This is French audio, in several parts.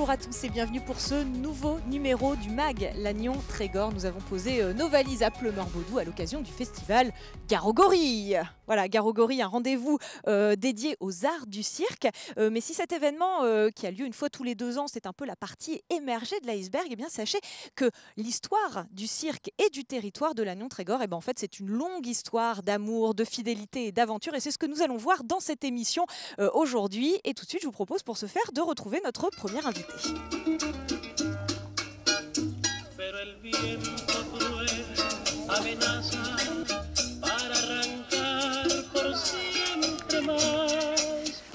Bonjour à tous et bienvenue pour ce nouveau numéro du MAG Lannion Trégor. Nous avons posé nos valises à Pleumeur-Baudou à l'occasion du festival Garogori. Voilà, Garogori, un rendez-vous dédié aux arts du cirque. Mais si cet événement qui a lieu une fois tous les 2 ans, c'est un peu la partie émergée de l'iceberg, eh bien sachez que l'histoire du cirque et du territoire de Lannion Trégor, en fait, c'est une longue histoire d'amour, de fidélité et d'aventure. Et c'est ce que nous allons voir dans cette émission aujourd'hui. Et tout de suite, je vous propose pour ce faire de retrouver notre premier invité.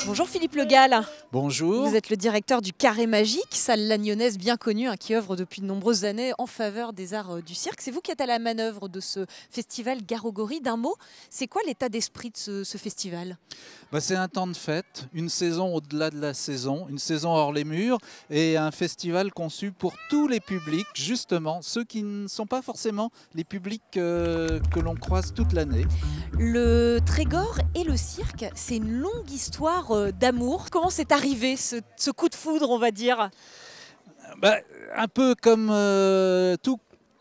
Bonjour Philippe Le Gall. Bonjour. Vous êtes le directeur du Carré Magique, salle lagnonnaise bien connue qui œuvre depuis de nombreuses années en faveur des arts du cirque. C'est vous qui êtes à la manœuvre de ce festival Garogori. D'un mot, c'est quoi l'état d'esprit de ce festival ? C'est un temps de fête, une saison au-delà de la saison, une saison hors les murs et un festival conçu pour tous les publics, justement, ceux qui ne sont pas forcément les publics que l'on croise toute l'année. Le Trégor et le cirque, c'est une longue histoire d'amour. Comment c'est arrivé ce coup de foudre, on va dire ? Un peu comme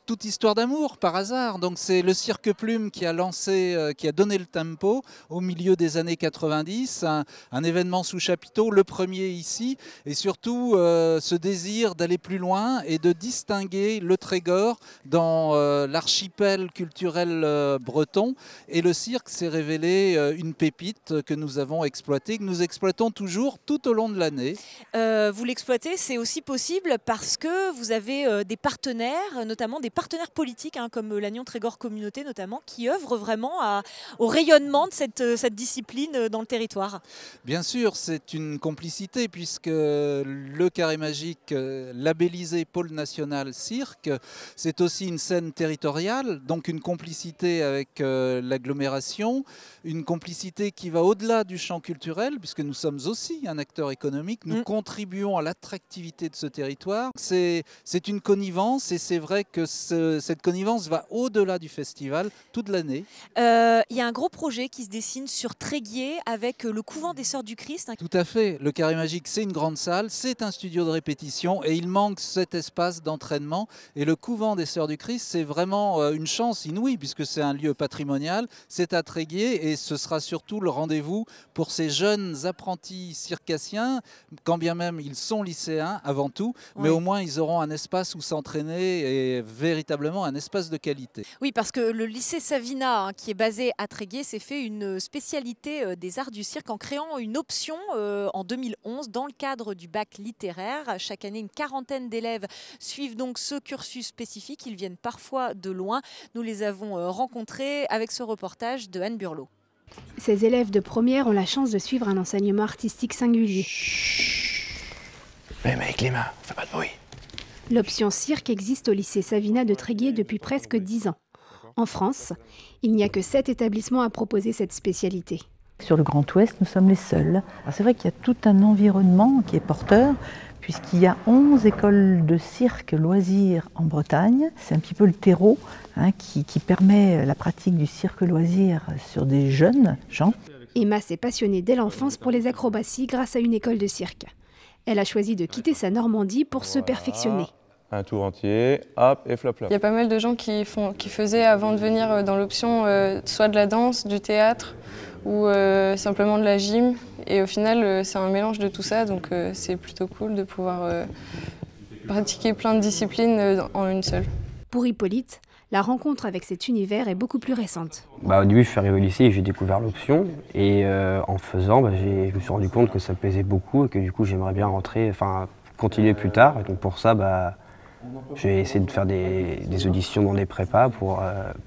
toute histoire d'amour par hasard. Donc c'est le Cirque Plume qui a lancé, qui a donné le tempo au milieu des années 90, un événement sous chapiteau, le premier ici, et surtout ce désir d'aller plus loin et de distinguer le Trégor dans l'archipel culturel breton. Et le cirque s'est révélé une pépite que nous avons exploitée, que nous exploitons toujours tout au long de l'année. Vous l'exploitez, c'est aussi possible parce que vous avez des partenaires, notamment des partenaires politiques, comme Lannion Trégor Communauté notamment, qui œuvrent vraiment au rayonnement de cette discipline dans le territoire. Bien sûr, c'est une complicité puisque le Carré Magique, labellisé Pôle National Cirque, c'est aussi une scène territoriale, donc une complicité avec l'agglomération, une complicité qui va au-delà du champ culturel, puisque nous sommes aussi un acteur économique, nous contribuons à l'attractivité de ce territoire. C'est une connivence et c'est vrai que cette connivence va au-delà du festival toute l'année. Il y a un gros projet qui se dessine sur Tréguier avec le couvent des Sœurs du Christ. Tout à fait. Le Carré Magique, c'est une grande salle, c'est un studio de répétition et il manque cet espace d'entraînement. Et le couvent des Sœurs du Christ, c'est vraiment une chance inouïe puisque c'est un lieu patrimonial. C'est à Tréguier et ce sera surtout le rendez-vous pour ces jeunes apprentis circassiens, quand bien même ils sont lycéens avant tout, mais au moins ils auront un espace où s'entraîner et véritablement un espace de qualité. Oui, parce que le lycée Savina, qui est basé à Tréguier, s'est fait une spécialité des arts du cirque en créant une option en 2011 dans le cadre du bac littéraire. Chaque année, une quarantaine d'élèves suivent donc ce cursus spécifique. Ils viennent parfois de loin. Nous les avons rencontrés avec ce reportage de Anne Burlot. Ces élèves de première ont la chance de suivre un enseignement artistique singulier. Chut. Même avec les mains, fais pas de bruit. L'option cirque existe au lycée Savina de Tréguier depuis presque 10 ans. En France, il n'y a que 7 établissements à proposer cette spécialité. Sur le Grand Ouest, nous sommes les seuls. C'est vrai qu'il y a tout un environnement qui est porteur, puisqu'il y a 11 écoles de cirque loisirs en Bretagne. C'est un petit peu le terreau qui permet la pratique du cirque loisir sur des jeunes gens. Emma s'est passionnée dès l'enfance pour les acrobaties grâce à une école de cirque. Elle a choisi de quitter sa Normandie pour se perfectionner. Un tour entier, hop, et flop flop. Il y a pas mal de gens qui faisaient avant de venir dans l'option soit de la danse, du théâtre ou simplement de la gym. Et au final, c'est un mélange de tout ça, donc c'est plutôt cool de pouvoir pratiquer plein de disciplines en une seule. Pour Hippolyte, la rencontre avec cet univers est beaucoup plus récente. Au début, je suis arrivé au lycée et j'ai découvert l'option. Et en faisant, je me suis rendu compte que ça me plaisait beaucoup et que du coup, j'aimerais bien continuer plus tard. Et donc pour ça, j'ai essayé de faire des auditions dans les prépas pour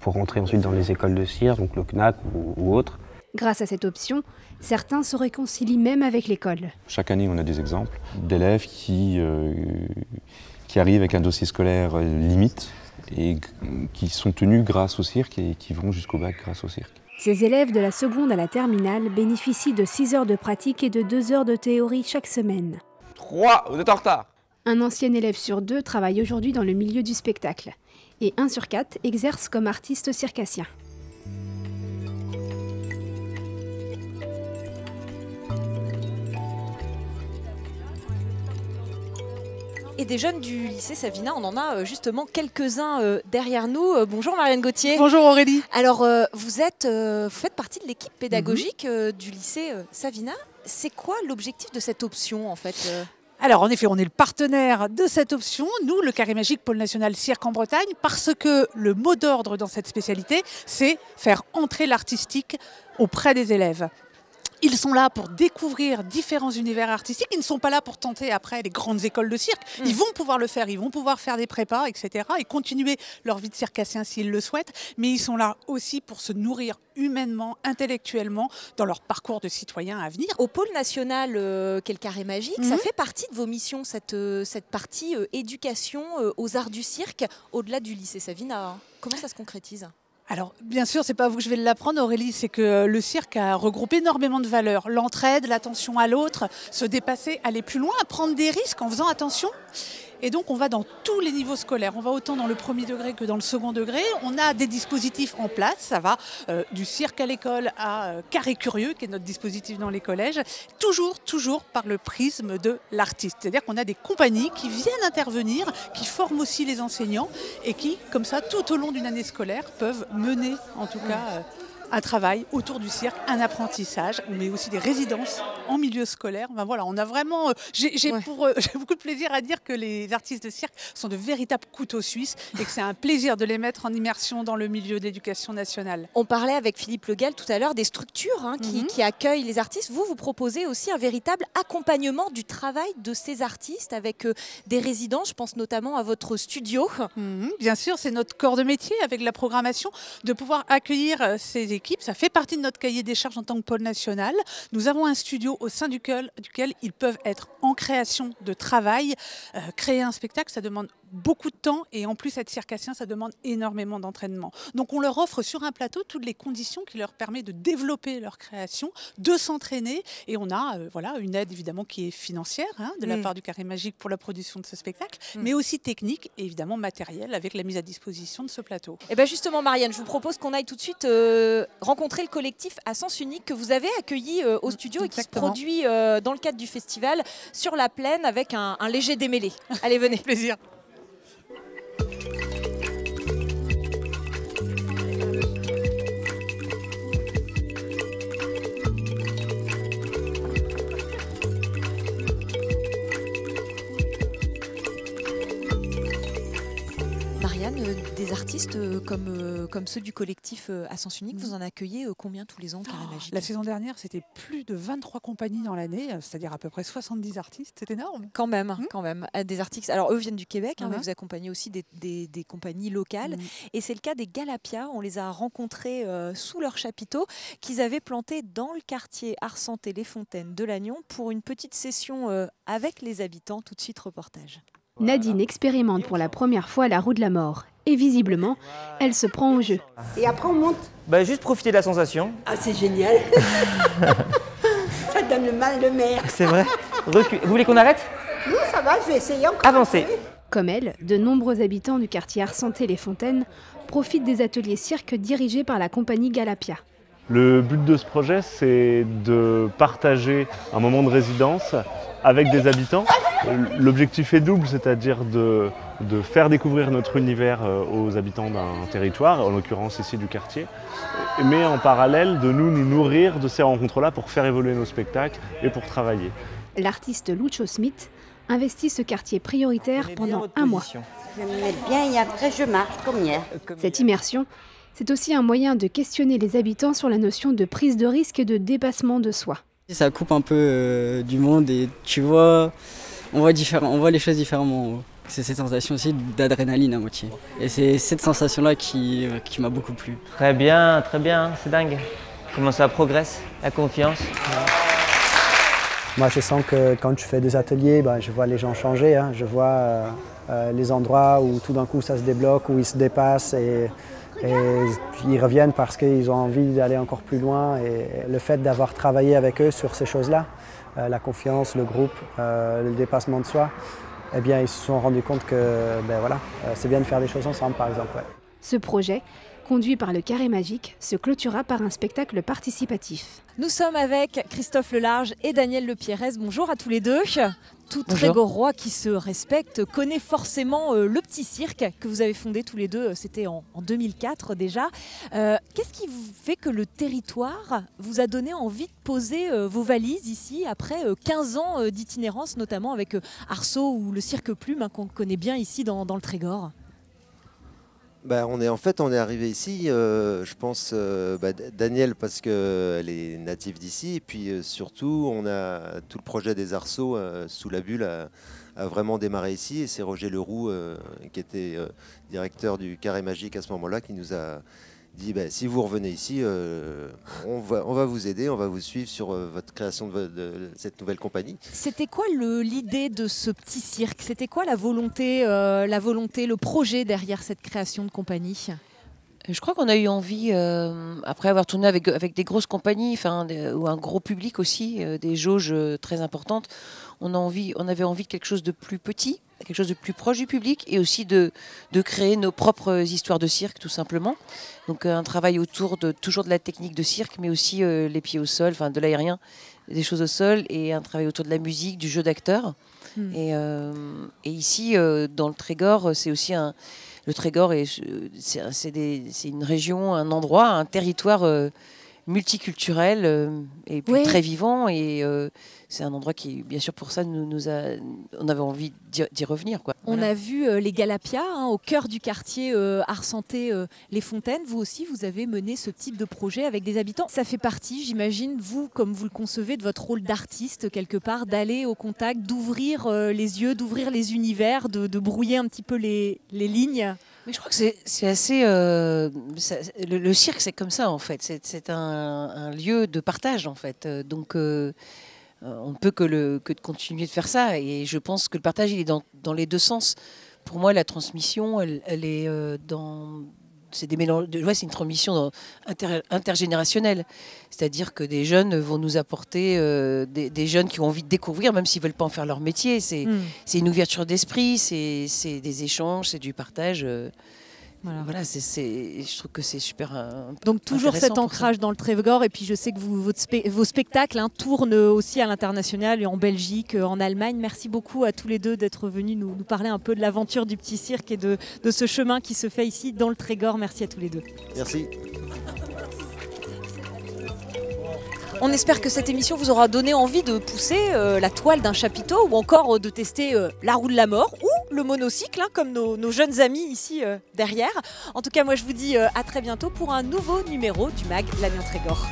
rentrer ensuite dans les écoles de cirque, donc le CNAC ou autres. Grâce à cette option, certains se réconcilient même avec l'école. Chaque année, on a des exemples d'élèves qui arrivent avec un dossier scolaire limite et qui sont tenus grâce au cirque et qui vont jusqu'au bac grâce au cirque. Ces élèves de la seconde à la terminale bénéficient de 6 heures de pratique et de 2 heures de théorie chaque semaine. 3, vous êtes en retard. Un ancien élève sur 2 travaille aujourd'hui dans le milieu du spectacle. Et 1 sur 4 exerce comme artiste circassien. et des jeunes du lycée Savina. On en a justement quelques-uns derrière nous. Bonjour Marianne Gauthier. Bonjour Aurélie. Alors vous faites partie de l'équipe pédagogique du lycée Savina. C'est quoi l'objectif de cette option en fait Alors en effet, on est le partenaire de cette option, nous, le Carré Magique Pôle National Cirque en Bretagne, parce que le mot d'ordre dans cette spécialité, c'est faire entrer l'artistique auprès des élèves. Ils sont là pour découvrir différents univers artistiques. Ils ne sont pas là pour tenter après les grandes écoles de cirque. Ils vont pouvoir le faire, ils vont pouvoir faire des prépas, etc. et continuer leur vie de circassien s'ils le souhaitent. Mais ils sont là aussi pour se nourrir humainement, intellectuellement, dans leur parcours de citoyen à venir. Au pôle national qu'est le Carré Magique, ça fait partie de vos missions, cette partie éducation aux arts du cirque, au-delà du lycée Savina. Comment ça se concrétise ? Alors, bien sûr, c'est pas à vous que je vais l'apprendre, Aurélie, c'est que le cirque a regroupé énormément de valeurs. L'entraide, l'attention à l'autre, se dépasser, aller plus loin, prendre des risques en faisant attention. Et donc, on va dans tous les niveaux scolaires. On va autant dans le premier degré que dans le second degré. On a des dispositifs en place. Ça va du cirque à l'école à Carré Curieux, qui est notre dispositif dans les collèges. Toujours par le prisme de l'artiste. C'est-à-dire qu'on a des compagnies qui viennent intervenir, qui forment aussi les enseignants et qui, comme ça, tout au long d'une année scolaire, peuvent mener, en tout cas, un travail autour du cirque, un apprentissage, mais aussi des résidences en milieu scolaire. Ben voilà, on a vraiment, j'ai beaucoup de plaisir à dire que les artistes de cirque sont de véritables couteaux suisses et que c'est un plaisir de les mettre en immersion dans le milieu de l'éducation nationale. On parlait avec Philippe Legal tout à l'heure des structures qui accueillent les artistes. Vous proposez aussi un véritable accompagnement du travail de ces artistes avec des résidences. Je pense notamment à votre studio. Bien sûr, c'est notre corps de métier avec la programmation de pouvoir accueillir ces équipes. Ça fait partie de notre cahier des charges en tant que pôle national. Nous avons un studio au sein duquel ils peuvent être en création de travail. Créer un spectacle, ça demande beaucoup de temps et en plus être circassien, ça demande énormément d'entraînement. Donc on leur offre sur un plateau toutes les conditions qui leur permettent de développer leur création, de s'entraîner et on a une aide évidemment qui est financière de la part du Carré Magique pour la production de ce spectacle, mais aussi technique et évidemment matériel avec la mise à disposition de ce plateau. Et bien justement Marianne, je vous propose qu'on aille tout de suite rencontrer le collectif à Sens Unique que vous avez accueilli au studio. Exactement. Et qui se produit dans le cadre du festival sur la plaine avec un léger démêlé. Allez, venez. Plaisir. Des artistes comme ceux du collectif à Sens Unique, vous en accueillez combien tous les ans au Carré Magique ? La saison dernière, c'était plus de 23 compagnies dans l'année, c'est-à-dire à peu près 70 artistes, c'est énorme. Quand même. Des artistes, alors eux viennent du Québec, mais vous accompagnez aussi des compagnies locales. Et c'est le cas des Galapia, on les a rencontrés sous leur chapiteau, qu'ils avaient planté dans le quartier Arcenté-les-Fontaines de Lannion pour une petite session avec les habitants. Tout de suite, reportage. Nadine expérimente pour la première fois la roue de la mort. Et visiblement, elle se prend au jeu. Et après, on monte. Juste profiter de la sensation. Ah, c'est génial. Ça donne le mal de mer. C'est vrai. Vous voulez qu'on arrête ? Non, ça va, je vais essayer encore. Avancez. Comme elle, de nombreux habitants du quartier Arcenté-les-Fontaines profitent des ateliers cirque dirigés par la compagnie Galapia. Le but de ce projet, c'est de partager un moment de résidence avec des habitants. L'objectif est double, c'est-à-dire de faire découvrir notre univers aux habitants d'un territoire, en l'occurrence ici du quartier, mais en parallèle de nous nourrir de ces rencontres-là pour faire évoluer nos spectacles et pour travailler. L'artiste Lucho Smith investit ce quartier prioritaire pendant un mois. Je me mets bien et après je marche comme hier. Cette immersion, c'est aussi un moyen de questionner les habitants sur la notion de prise de risque et de dépassement de soi. Ça coupe un peu du monde et tu vois, on voit les choses différemment. C'est cette sensation aussi d'adrénaline à moitié. Et c'est cette sensation-là qui m'a beaucoup plu. Très bien, c'est dingue. Comment ça progresse, la confiance. Moi je sens que quand je fais des ateliers, je vois les gens changer. Je vois les endroits où tout d'un coup ça se débloque, où ils se dépassent et ils reviennent parce qu'ils ont envie d'aller encore plus loin. Et le fait d'avoir travaillé avec eux sur ces choses-là, la confiance, le groupe, le dépassement de soi, eh bien, ils se sont rendus compte que c'est bien de faire des choses ensemble, par exemple. Ouais. Ce projet conduit par le Carré Magique, se clôtura par un spectacle participatif. Nous sommes avec Christophe Lelarge et Daniel Lepierrez. Bonjour à tous les deux. Tout Trégorois qui se respecte connaît forcément le petit cirque que vous avez fondé tous les deux, c'était en 2004 déjà. Qu'est-ce qui vous fait que le territoire vous a donné envie de poser vos valises ici après 15 ans d'itinérance, notamment avec Arceau ou le Cirque Plume qu'on connaît bien ici dans le Trégor? On est arrivé ici, je pense, Daniel parce qu'elle est native d'ici, et puis surtout on a tout le projet des Arceaux sous la bulle a vraiment démarré ici, et c'est Roger Leroux qui était directeur du Carré Magique à ce moment-là qui nous a dit si vous revenez ici, on va vous aider, on va vous suivre sur votre création de cette nouvelle compagnie. C'était quoi l'idée de ce petit cirque? C'était quoi la volonté, le projet derrière cette création de compagnie? Je crois qu'on a eu envie, après avoir tourné avec des grosses compagnies, ou un gros public aussi, des jauges très importantes, on avait envie de quelque chose de plus petit, quelque chose de plus proche du public, et aussi de créer nos propres histoires de cirque, tout simplement. Donc un travail autour toujours de la technique de cirque, mais aussi les pieds au sol, de l'aérien, des choses au sol, et un travail autour de la musique, du jeu d'acteurs. Et ici, dans le Trégor, c'est aussi le Trégor, c'est une région, un endroit, un territoire multiculturel et puis très vivant, et c'est un endroit qui, bien sûr, pour ça, on avait envie d'y revenir, quoi. On a vu les Galapias au cœur du quartier Arcenté-les Fontaines. Vous aussi, vous avez mené ce type de projet avec des habitants. Ça fait partie, j'imagine, vous, comme vous le concevez, de votre rôle d'artiste, quelque part, d'aller au contact, d'ouvrir les yeux, d'ouvrir les univers, de brouiller un petit peu les lignes. Mais je crois que c'est assez... le cirque, c'est comme ça, en fait. C'est un lieu de partage, en fait. Donc, on ne peut que de continuer de faire ça. Et je pense que le partage, il est dans les deux sens. Pour moi, la transmission, elle est dans... C'est une transmission intergénérationnelle. C'est-à-dire que des jeunes vont nous apporter, des jeunes qui ont envie de découvrir, même s'ils ne veulent pas en faire leur métier. C'est une ouverture d'esprit, c'est des échanges, c'est du partage. Voilà, je trouve que c'est super. Donc toujours cet ancrage dans le Trégor, et puis je sais que vos spectacles tournent aussi à l'international, en Belgique, en Allemagne. Merci beaucoup à tous les deux d'être venus nous parler un peu de l'aventure du petit cirque et de ce chemin qui se fait ici dans le Trégor. Merci à tous les deux. Merci. On espère que cette émission vous aura donné envie de pousser la toile d'un chapiteau, ou encore de tester la roue de la mort ou le monocycle, comme nos jeunes amis ici derrière. En tout cas, moi je vous dis à très bientôt pour un nouveau numéro du MAG Lannion Trégor.